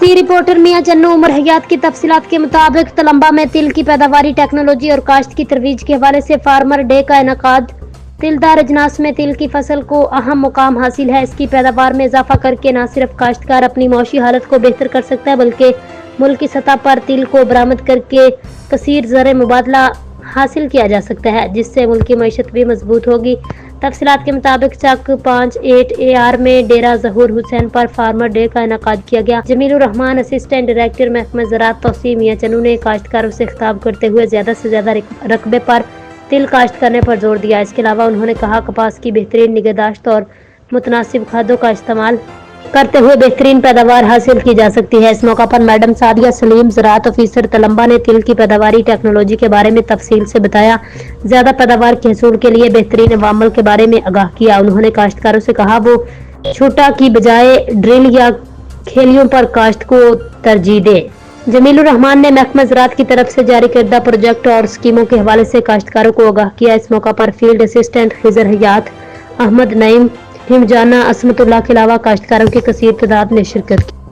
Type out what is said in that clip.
सी reporter मियां चन्नू। उमर हयात की तफसीलात के मुताबिक तलम्बा में तिल की पैदावारी, टेक्नोलॉजी और काश्त की तरवीज के हवाले से फार्मर डे का इनेकाद। तिलदार अजनास में तिल की फसल को अहम मुकाम हासिल है। इसकी पैदावार में इजाफा करके न सिर्फ काश्तकार अपनी मौशी हालत को बेहतर कर सकता है, बल्कि मुल्क की सतह पर तिल को बरामद करके कसीर ज़र मुबादला हासिल किया जा सकता है, जिससे मुल्क की मईशत भी मजबूत होगी। तफसीलात के मुताबिक चक 5-8 AR में डेरा ज़हूर हुसैन पर फार्मर डे का इनेकाद किया गया। जमीलुर रहमान, असिस्टेंट डायरेक्टर महकमा ज़राअत तौसीफ मियां चन्नू ने काश्तकारों से खिताब करते हुए ज़्यादा से ज़्यादा रकबे पर तिल काश्त करने पर जोर दिया। इसके अलावा उन्होंने कहा, कपास की बेहतरीन निगहदाश्त और मुतनासिब खादों का इस्तेमाल करते हुए बेहतरीन पैदावार हासिल की जा सकती है। इस मौका पर मैडम सादिया सलीम, ज़राअत ऑफिसर तलम्बा, ने तिल की पैदावारी टेक्नोलॉजी के बारे में तफसील से बताया। ज्यादा पैदावार के हसूल के लिए बेहतरीन अवामल के बारे में आगाह किया। उन्होंने काश्तकारों से कहा वो छूटा की बजाय ड्रिल या खेलियों पर काश्त को तरजीह दे। जमीलुर रहमान ने महकमा ज़राअत की तरफ से जारी करदा प्रोजेक्ट और स्कीमों के हवाले से काश्तकारों को आगाह किया। इस मौका पर फील्ड असिस्टेंट खिजर हयात, अहमद नईम, हिमजाना, असमतुल्लाह के अलावा काश्तकारों की कसीर तादाद ने शिरकत की।